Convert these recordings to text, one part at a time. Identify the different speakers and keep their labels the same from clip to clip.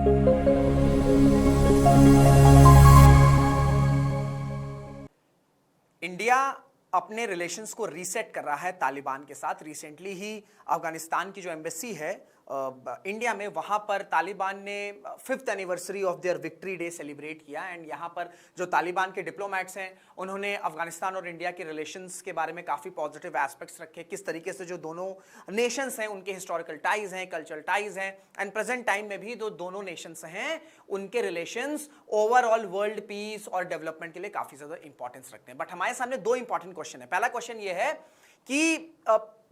Speaker 1: India अपने relations को reset कर रहा है तालिबान के साथ। रिसेंटली ही अफगानिस्तान की जो एम्बेसी है इंडिया में, वहां पर तालिबान ने 5th anniversary of their victory day celebrate किया। एंड यहां पर जो तालिबान के डिप्लोमैट्स हैं उन्होंने अफगानिस्तान और इंडिया के रिलेशंस के बारे में काफ़ी पॉजिटिव एस्पेक्ट्स रखे, किस तरीके से जो दोनों नेशंस हैं उनके हिस्टोरिकल टाइज हैं, कल्चरल टाइज हैं, एंड प्रेजेंट टाइम में भी जो दोनों नेशंस हैं उनके रिलेशंस ओवरऑल वर्ल्ड पीस और डेवलपमेंट के लिए काफ़ी ज़्यादा इंपॉर्टेंस रखते हैं। बट हमारे सामने दो इंपॉर्टेंट क्वेश्चन है। पहला क्वेश्चन ये है कि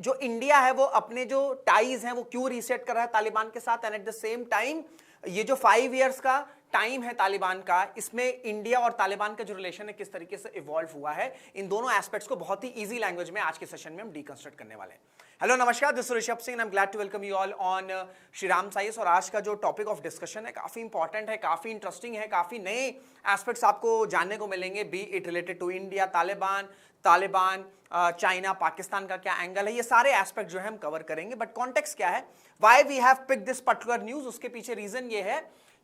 Speaker 1: जो इंडिया है वो अपने जो टाइज हैं वो क्यों रीसेट कर रहा है तालिबान के साथ, and at the same time ये जो 5 इयर्स का टाइम है तालिबान का, इसमें इंडिया और तालिबान का जो रिलेशन है किस तरीके से इवॉल्व हुआ है। इन दोनों एस्पेक्ट्स को बहुत ही इजी लैंग्वेज में आज के सेशन में हम डीकंस्ट्रक्ट करने वाले हैं। हेलो नमस्कार, this is Rishabh Singh, I am glad to welcome you all on Shri Ram science. और आज का जो टॉपिक ऑफ डिस्कशन है काफी इंपॉर्टेंट है, काफी इंटरेस्टिंग है, काफी नए एस्पेक्ट्स आपको जानने को मिलेंगे, be it related to India, Taliban, China, Pakistan का क्या एंगल है, ये सारे एस्पेक्ट जो है हम कवर करेंगे। बट कॉन्टेक्स्ट क्या है, why we have pick this particular news, उसके पीछे रीजन ये है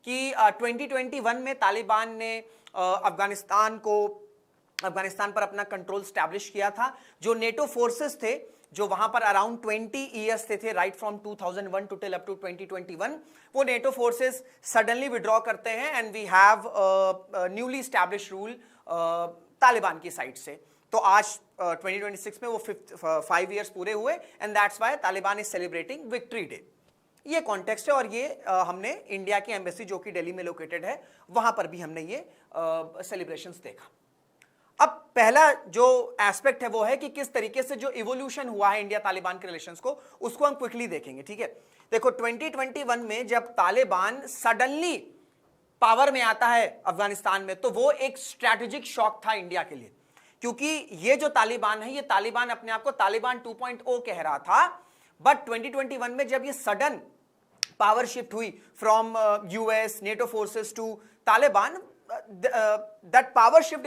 Speaker 1: कि 2021 में तालिबान ने अफगानिस्तान पर अपना कंट्रोल स्टैब्लिश किया था। जो नेटो फोर्सेस थे जो वहां पर अराउंड 20 ईयर्स थे right from 2001 to till up to 2021, वो नेटो फोर्सेस सडनली विड्रॉ करते हैं and we have newly establish rule Taliban की साइड से। तो आज 2026 में वो 5 इयर्स पूरे हुए and that's why Taliban is celebrating victory day. ये कॉन्टेक्स्ट है और ये हमने इंडिया की एम्बेसी जो कि दिल्ली में लोकेटेड है वहां पर भी हमने ये सेलिब्रेशंस देखा। अब पहला जो एस्पेक्ट है वो है कि किस तरीके से जो इवोल्यूशन हुआ है इंडिया तालिबान के रिलेशंस को, उसको हम क्विकली देखेंगे। ठीक है, देखो 2021 में जब तालिबान सडनली पावर में आता है अफगानिस्तान में, तो वो एक स्ट्रैटेजिक शॉक था इंडिया के लिए, क्योंकि ये जो तालिबान है, ये तालिबान अपने आप को तालिबान 2.0 कह रहा था। बट 2021 में जब ये सडन पावर शिफ्ट हुई from US NATO forces to Taliban, that power shift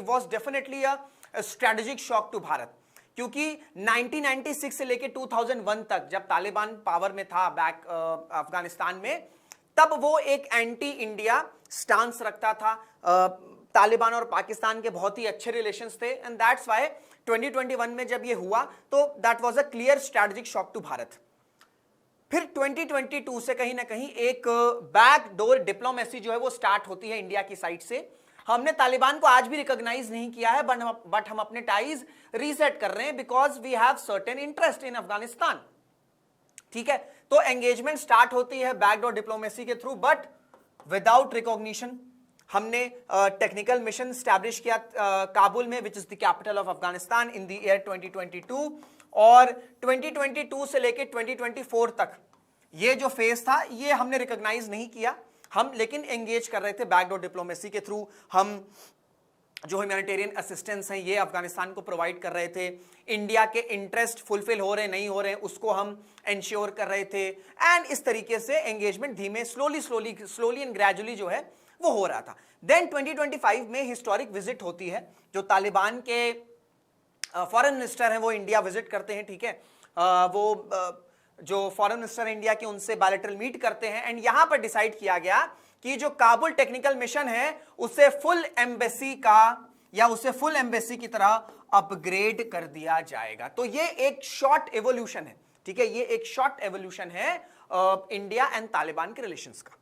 Speaker 1: was definitely a strategic shock to Bharat, क्योंकि 1996 से लेके 2001 तक जब तालिबान पावर में था बैक अफगानिस्तान में, तब वो एक एंटी इंडिया स्टांस रखता था। तालिबान और पाकिस्तान के बहुत ही अच्छे रिलेशंस थे एंड दैट्स व्हाई 2021 में जब ये हुआ तो that was a clear strategic shock to Bharat. फिर 2022 से कहीं ना कहीं एक बैकडोर डिप्लोमेसी जो है वो स्टार्ट होती है इंडिया की साइड से। हमने तालिबान को आज भी रिकॉग्नाइज नहीं किया है, बट हम अपने टाइज रीसेट कर रहे हैं because we have certain interest in Afghanistan. ठीक है, तो एंगेजमेंट स्टार्ट होती है बैकडोर डिप्लोमेसी के थ्रू, बट विदाउट रिकॉग्निशन। हमने टेक्निकल मिशन स्टैब्लिश किया काबुल में, which is the capital of Afghanistan, in the year 2022, और 2022 से लेके 2024 तक ये जो फेज था ये हमने रिकॉग्नाइज नहीं किया। हम लेकिन एंगेज कर रहे थे बैकडोर डिप्लोमेसी के थ्रू। हम जो ह्यूमैनिटेरियन असिस्टेंस हैं ये अफगानिस्तान को प्रोवाइड कर रहे थे। इंडिया के इंटरेस्ट फुलफिल हो रहे नहीं हो रहे उसको हम इंश्योर कर रहे थे, एंड इस तरीके से एंगेजमेंट धीमे स्लोली एंड ग्रेजुअली जो है वो हो रहा था। देन 2025 में हिस्टोरिक विजिट होती है, जो तालिबान के फॉरेन मिनिस्टर हैं वो इंडिया विजिट करते हैं। ठीक है, वो जो फॉरेन मिनिस्टर इंडिया के उनसे बायलैटरल मीट करते हैं एंड यहां पर डिसाइड किया गया कि जो काबुल टेक्निकल मिशन है उसे फुल एम्बेसी की तरह अपग्रेड कर दिया जाएगा। तो ये एक शॉर्ट एवोल्यूशन है। ठीक है, ये एक शॉर्ट एवोल्यूशन है इंडिया एंड तालिबान के रिलेशंस का।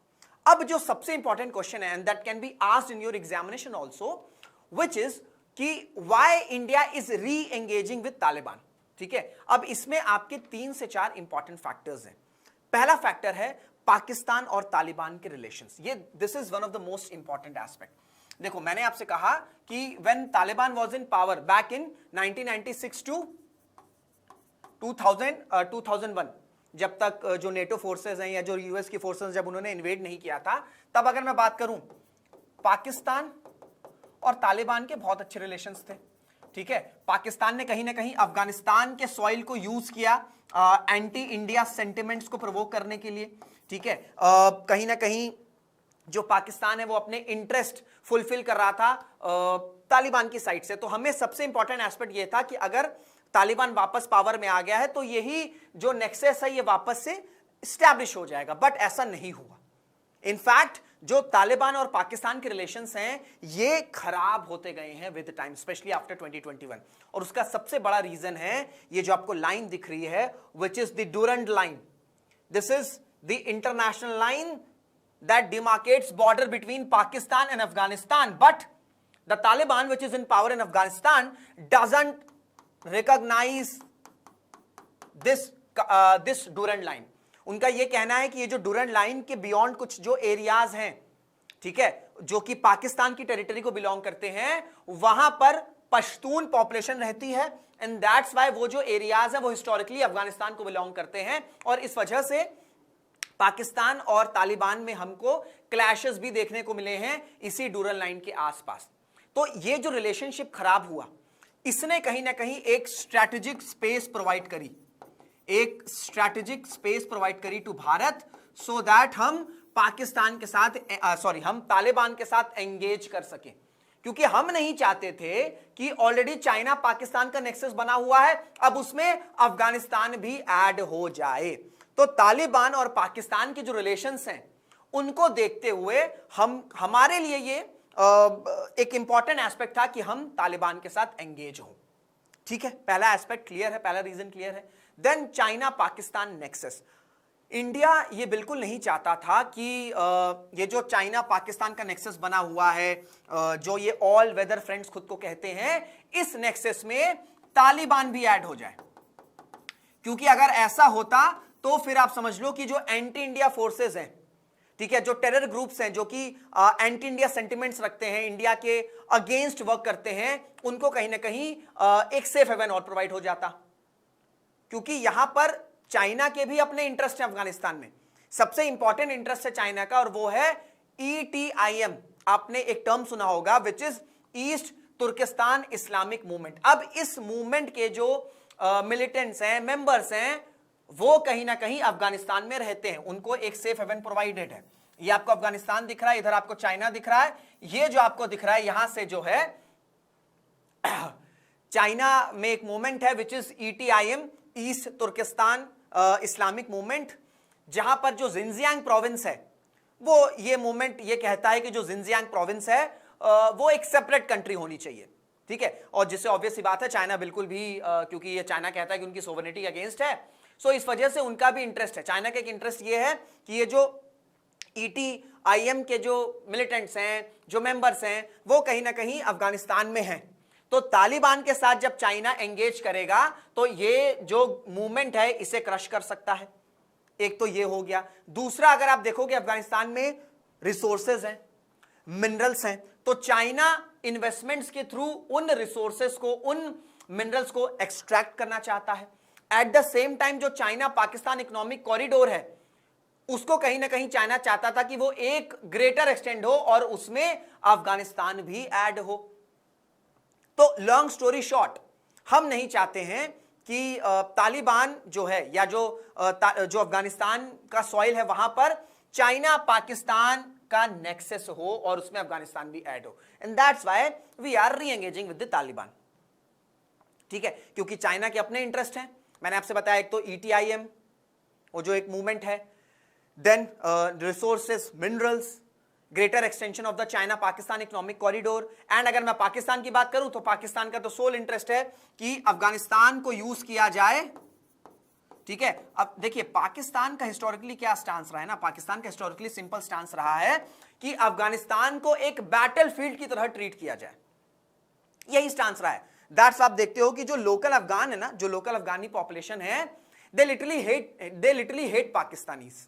Speaker 1: अब जो सबसे इंपॉर्टेंट क्वेश्चन है, and that can be asked in your examination also, which is कि व्हाई इंडिया इज री एंगेजिंग विद तालिबान। ठीक है, अब इसमें आपके 3 से 4 इंपॉर्टेंट फैक्टर्स हैं। पहला फैक्टर है पाकिस्तान और तालिबान के रिलेशंस। ये this is one of the most important aspect. देखो, मैंने आपसे कहा कि when Taliban was in power back in 1996 to 2001, जब तक जो नेटो फोर्सेस हैं या जो यूएस की फोर्सेस जब उन्होंने इन्वेड नहीं किया था, तब अगर मैं बात करूं, पाकिस्तान और तालिबान के बहुत अच्छे रिलेशंस थे। ठीक है, पाकिस्तान ने कहीं ना कहीं अफगानिस्तान के सॉइल को यूज किया एंटी इंडिया सेंटिमेंट्स को प्रोवोक करने के लिए। ठीक है, कहीं ना कहीं जो पाकिस्तान है वो अपने इंटरेस्ट फुलफिल कर रहा था तालिबान की साइड से। तो हमें सबसे इंपॉर्टेंट एस्पेक्ट ये था कि अगर तालिबान वापस पावर में आ गया है तो यही जो नेक्सस है ये वापस से स्टैब्लिश हो जाएगा, बट ऐसा नहीं हुआ। इनफैक्ट जो तालिबान और पाकिस्तान के रिलेशंस हैं ये खराब होते गए हैं विद टाइम, स्पेशली आफ्टर 2021। और उसका सबसे बड़ा रीजन है ये जो आपको लाइन दिख रही है, which is the Durand line. This is the international line that demarcates border between Pakistan and Afghanistan, but the Taliban, which is in power in Afghanistan, doesn't recognize this Durand line. उनका ये कहना है कि ये जो Durand line के beyond कुछ जो एरियाज हैं, ठीक है, जो कि पाकिस्तान की टेरिटरी को बिलोंग करते हैं, वहां पर पश्तून पॉपुलेशन रहती है, एंड दैट्स वाई वो जो एरियाज हैं वो हिस्टोरिकली अफगानिस्तान को बिलोंग करते हैं, और इस वजह से पाकिस्तान और तालिबान में हमको क्लैशेस भी देखने को मिले हैं इसी डूरंड लाइन के आसपास। तो ये जो रिलेशनशिप खराब हुआ, इसने कहीं ना कहीं एक स्ट्रैटेजिक स्पेस प्रोवाइड करी, एक स्ट्रैटेजिक स्पेस प्रोवाइड करी टू भारत, सो दैट हम पाकिस्तान के साथ हम तालिबान के साथ एंगेज कर सकें। क्योंकि हम नहीं चाहते थे कि ऑलरेडी चाइना पाकिस्तान का नेक्सस बना हुआ है, अब उसमें अफगानिस्तान भी ऐड हो जाए। तो तालिबान और पाकिस्तान के जो रिलेशंस हैं उनको देखते हुए हमारे लिए ये एक इंपॉर्टेंट एस्पेक्ट था कि हम तालिबान के साथ एंगेज हों। ठीक है, पहला एस्पेक्ट क्लियर है, पहला रीजन क्लियर है। Then China Pakistan nexus, India ये बिल्कुल नहीं चाहता था कि ये जो चाइना पाकिस्तान का नेक्सस बना हुआ है, जो ये ऑल वेदर फ्रेंड्स खुद को कहते हैं, इस नेक्सस में तालिबान भी ऐड हो जाए। क्योंकि अगर ऐसा होता तो फिर आप समझ लो कि जो एंटी इंडिया फोर्सेस हैं, ठीक है, जो टेरर ग्रुप्स हैं, जो कि एंटी इंडिया सेंटिमेंट्स रखते हैं, इंडिया के अगेंस्ट वर्क करते हैं, उनको कहीं ना कहीं एक सेफ हेवन और प्रोवाइड हो जाता। क्योंकि यहां पर चाइना के भी अपने इंटरेस्ट है अफगानिस्तान में, सबसे इंपॉर्टेंट इंटरेस्ट है चाइना का, और वो है ETIM। आपने एक टर्म सुना होगा, which is east Turkistan Islamic movement. अब इस मूवमेंट के जो मिलिटेंट्स हैं, मेंबर्स हैं, वो कहीं ना कहीं अफगानिस्तान में रहते हैं, उनको एक सेफ हेवन प्रोवाइडेड है। ये आपको अफगानिस्तान दिख रहा है, इधर आपको चाइना दिख रहा है, ये जो आपको दिख रहा है यहां से जो है चाइना में एक मूवमेंट है which is ETIM, east Turkistan Islamic movement, जहां पर जो जिनजियांग प्रोविंस है, वो ये मूवमेंट ये कहता है कि जो जिनजियांग प्रोविंस है वो एक सेपरेट कंट्री होनी चाहिए। ठीक है, और जिससे ऑब्वियस सी बात है चाइना बिल्कुल भी क्योंकि ये चाइना कहता है कि उनकी सोवरेनिटी के अगेंस्ट है, सो इस वजह से उनका भी इंटरेस्ट है। चाइना का एक इंटरेस्ट ये है कि ये जो ETIM के जो मिलिटेंट्स हैं, जो मेंबर्स हैं, वो कहीं ना कहीं अफगानिस्तान में हैं। तो तालिबान के साथ जब चाइना एंगेज करेगा तो ये जो मूवमेंट है इसे क्रश कर सकता है। एक तो ये हो गया। दूसरा, अगर आप देखोगे अफगानिस्तान में रिसोर्सेज हैं, मिनरल्स हैं, तो चाइना इन्वेस्टमेंट्स के थ्रू उन रिसोर्सेज को, उन मिनरल्स को एक्सट्रैक्ट करना चाहता है। एट द सेम टाइम जो चाइना पाकिस्तान इकोनॉमिक कॉरिडोर है, उसको कहीं ना कहीं चाइना चाहता था कि वो एक ग्रेटर एक्सटेंड हो और उसमें अफगानिस्तान भी ऐड हो। तो लॉन्ग स्टोरी शॉर्ट, हम नहीं चाहते हैं कि तालिबान जो है या जो अफगानिस्तान का सॉइल है वहां पर चाइना पाकिस्तान का नेक्सस हो और उसमें अफगानिस्तान भी ऐड हो, and that's why we are री एंगेजिंग विद द तालिबान। ठीक है, क्योंकि चाइना के अपने इंटरेस्ट हैं, मैंने आपसे बताया, एक तो ETIM वो जो एक मूवमेंट है, then resources, minerals, greater extension of the China Pakistan economic corridor, and अगर मैं पाकिस्तान की बात करूं तो पाकिस्तान का तो सोल इंटरेस्ट है कि अफगानिस्तान को यूज किया जाए। ठीक है, अब देखिए पाकिस्तान का हिस्टोरिकली क्या स्टांस रहा है ना, पाकिस्तान का हिस्टोरिकली सिंपल स्टांस रहा है कि अफगानिस्तान को एक बैटलफील्ड की तरह ट्रीट किया जाए, यही स्टांस रहा है। दैट्स आप देखते हो कि जो लोकल अफगान है ना, जो लोकल अफगानी पॉपुलेशन है, दे लिटरली हेट पाकिस्तानीज,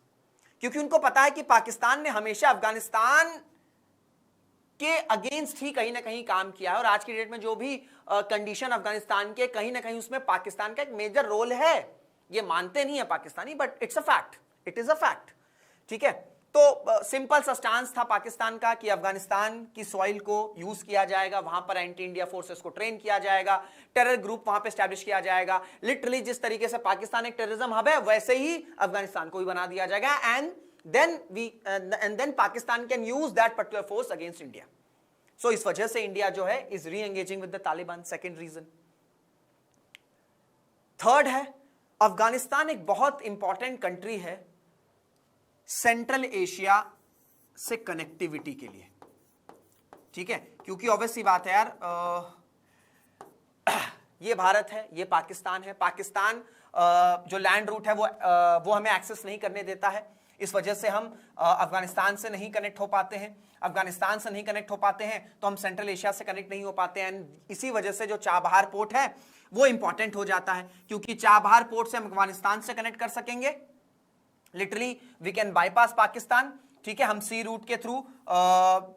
Speaker 1: क्योंकि उनको पता है कि पाकिस्तान ने हमेशा अफगानिस्तान के अगेंस्ट ही कहीं ना कहीं काम किया है, और आज की डेट में जो भी कंडीशन अफगानिस्तान के, कहीं ना कहीं उसमें पाकिस्तान का एक मेजर रोल है। ये मानते नहीं है Pakistani, but it's a fact, it is a fact. ठीक है, तो सिंपल सा स्टांस था पाकिस्तान का कि अफगानिस्तान की सॉइल को यूज किया जाएगा, वहां पर एंटी इंडिया फोर्सेस को ट्रेन किया जाएगा, टेरर ग्रुप वहां पे एस्टैब्लिश किया जाएगा। लिटरली जिस तरीके से पाकिस्तान एक टेररिज्म हब है, वैसे ही अफगानिस्तान को भी बना दिया जाएगा, and then Pakistan can use that particular force against India. So इस वजह से इंडिया जो है इज री engaging with the Taliban, second reason. Third है, अफगानिस्तान एक बहुत इंपॉर्टेंट कंट्री है सेंट्रल एशिया से कनेक्टिविटी के लिए, ठीक है, क्योंकि ऑब्वियसली बात है यार, ये भारत है, ये पाकिस्तान है, पाकिस्तान जो लैंड रूट है वो हमें एक्सेस नहीं करने देता है, इस वजह से हम अफगानिस्तान से नहीं कनेक्ट हो पाते हैं, अफगानिस्तान से नहीं कनेक्ट हो पाते हैं तो हम सेंट्रल एशिया से कनेक्ट नहीं हो पाते हैं, इसी वजह से जो चाबहार पोर्ट है वो इंपॉर्टेंट हो जाता है, क्योंकि चाबहार पोर्ट से हम अफगानिस्तान से कनेक्ट कर सकेंगे, literally we can bypass Pakistan, ठीक है, हम सी रूट के थ्रू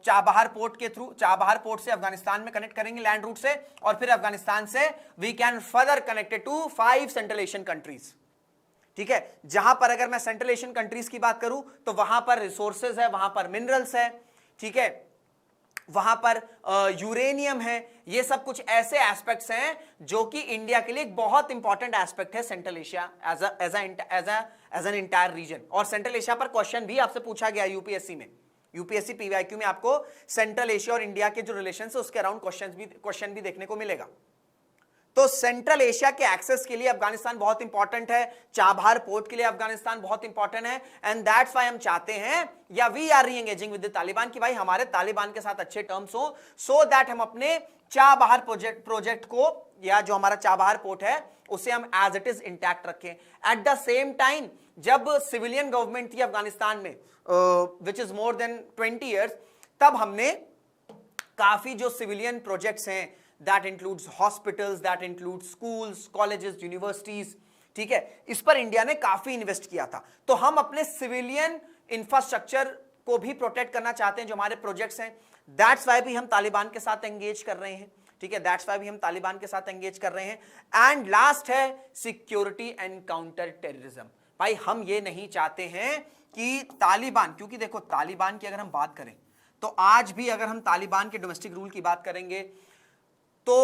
Speaker 1: चाबहार पोर्ट के थ्रू, चाबहार पोर्ट से अफगानिस्तान में कनेक्ट करेंगे लैंड रूट से, और फिर अफगानिस्तान से we can further connected to 5 central Asian countries, ठीक है, जहां पर अगर मैं सेंट्रल एशियन कंट्रीज की बात करूं तो वहां पर रिसोर्सेज है, वहां पर मिनरल्स है, ठीक है, वहां पर यूरेनियम है, ये सब कुछ ऐसे एस्पेक्ट्स हैं जो कि इंडिया के लिए एक बहुत इंपॉर्टेंट एस्पेक्ट है central Asia as an entire region. और सेंट्रल एशिया पर क्वेश्चन भी आपसे पूछा गया यूपीएससी में, यूपीएससी पीवाईक्यू में आपको सेंट्रल एशिया और इंडिया के जो रिलेशन है उसके अराउंड क्वेश्चन भी देखने को मिलेगा। तो सेंट्रल एशिया के एक्सेस के लिए अफगानिस्तान बहुत इंपॉर्टेंट है, चाबहार पोर्ट के लिए अफगानिस्तान बहुत इंपॉर्टेंट है, एंड दैट्स व्हाई हम चाहते हैं या we are re-engaging with the Taliban कि भाई हमारे तालिबान के साथ अच्छे टर्म्स हो, सो दैट हम अपने चाबहार प्रोजेक्ट को या जो हमारा चाबहार पोर्ट है उसे हम एज इट इज इंटैक्ट रखें। एट द सेम टाइम जब सिविलियन गवर्नमेंट थी अफगानिस्तान में which is more than 20 years, तब हमने काफी जो सिविलियन प्रोजेक्ट्स हैं, that includes hospitals, that includes schools, colleges, universities, ठीक है, इस पर इंडिया ने काफी इन्वेस्ट किया था। तो हम अपने सिविलियन इंफ्रास्ट्रक्चर को भी प्रोटेक्ट करना चाहते हैं जो हमारे प्रोजेक्ट्स हैं, दैट्स वाई भी हम तालिबान के साथ एंगेज कर रहे हैं, ठीक है, दैट्स वाई भी हम तालिबान के साथ एंगेज कर रहे हैं। एंड लास्ट है सिक्योरिटी एंड काउंटर टेररिज्म। भाई हम ये नहीं चाहते हैं कि तालिबान, क्योंकि देखो तालिबान की अगर हम बात करें तो आज भी अगर हम तालिबान के डोमेस्टिक रूल की बात करेंगे तो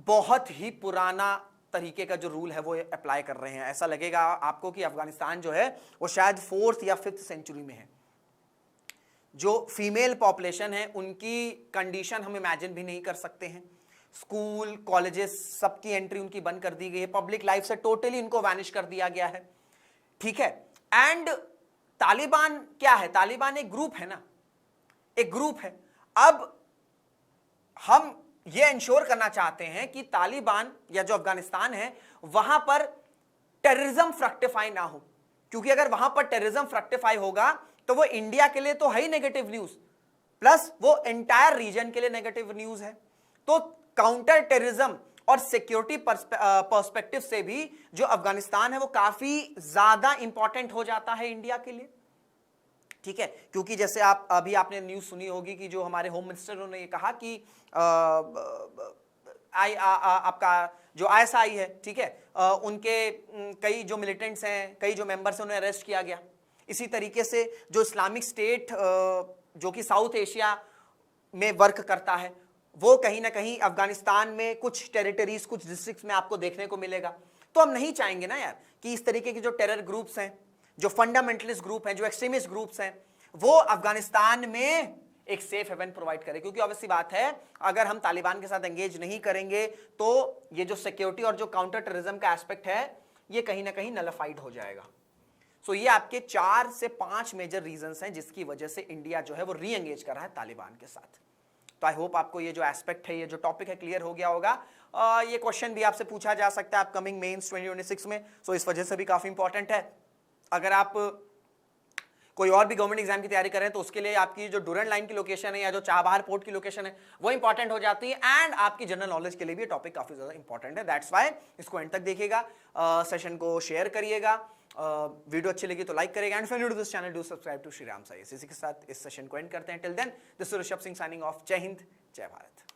Speaker 1: बहुत ही पुराना तरीके का जो रूल है वो अप्लाई कर रहे हैं। ऐसा लगेगा आपको कि अफगानिस्तान जो है वो शायद 4th या 5th सेंचुरी में है। जो फीमेल पॉपुलेशन है उनकी कंडीशन हम इमेजिन भी नहीं कर सकते हैं। स्कूल कॉलेजेस सबकी एंट्री उनकी बंद कर दी गई है, पब्लिक लाइफ से टोटली इनको वैनिश कर दिया गया है, ठीक है। एंड तालिबान क्या है? तालिबान एक ग्रुप है ना, एक ग्रुप है। अब हम ये इंश्योर करना चाहते हैं कि तालिबान या जो अफगानिस्तान है वहां पर टेररिज्म फ्रक्टिफाई ना हो, क्योंकि अगर वहां पर टेररिज्म फ्रक्टिफाई होगा तो वो इंडिया के लिए तो है ही नेगेटिव न्यूज, प्लस वो एंटायर रीजन के लिए नेगेटिव न्यूज है। तो काउंटर टेररिज्म और सिक्योरिटी पर्सपेक्टिव से भी जो अफगानिस्तान है वो काफी ज्यादा इंपॉर्टेंट हो जाता है इंडिया के लिए, ठीक है। क्योंकि जैसे अभी आपने न्यूज सुनी होगी कि जो हमारे होम मिनिस्टर ने ये कहा कि आपका जो ISI है, ठीक है, उनके कई जो मिलिटेंट्स हैं, कई जो मेंबर्स हैं, उन्हें अरेस्ट किया गया। इसी तरीके से जो इस्लामिक स्टेट जो कि साउथ एशिया में वर्क करता है वो कहीं ना कहीं अफगानिस्तान में कुछ टेरिटरीज, कुछ डिस्ट्रिक्ट्स में आपको देखने को मिलेगा। तो हम नहीं चाहेंगे ना यार कि इस तरीके के जो टेरर ग्रुप्स हैं, जो फंडामेंटलिस्ट ग्रुप हैं, जो एक्सट्रीमिस्ट ग्रुप्स हैं, वो अफगानिस्तान में एक सेफ हेवन प्रोवाइड करे। क्योंकि ऑब्वियसली बात है अगर हम तालिबान के साथ एंगेज नहीं करेंगे तो ये जो सिक्योरिटी और जो काउंटर टेररिज्म का एस्पेक्ट है ये कहीं ना कहीं नलिफाइड हो जाएगा। सो ये आपके 4 से 5 मेजर रीजंस हैं जिसकी वजह से इंडिया जो है वो री एंगेज कर रहा है तालिबान के साथ। तो आई होप आपको ये जो एस्पेक्ट है, ये जो टॉपिक है, क्लियर हो गया होगा। ये क्वेश्चन भी आपसे पूछा जा सकता है अपकमिंग मेंस 2026 में, सो इस वजह से भी काफी इंपॉर्टेंट है। अगर आप कोई और भी गवर्नमेंट एग्जाम की तैयारी कर रहे हैं तो उसके लिए आपकी जो डुरंड लाइन की लोकेशन है या जो चाबहार पोर्ट की लोकेशन है वो इंपॉर्टेंट हो जाती है। एंड आपकी जनरल नॉलेज के लिए भी टॉपिक काफी ज्यादा इंपॉर्टेंट है। दैट्स व्हाई इसको एंड तक देखिएगा, सेशन को शेयर करिएगा, वीडियो अच्छी लगी तो लाइक करेगा। And new to this channel do subscribe to Shriram IAS. इसी के साथ इस सेशन को एंड करते हैं। Till then this is Rishabh Singh signing off. जय हिंद, जय भारत।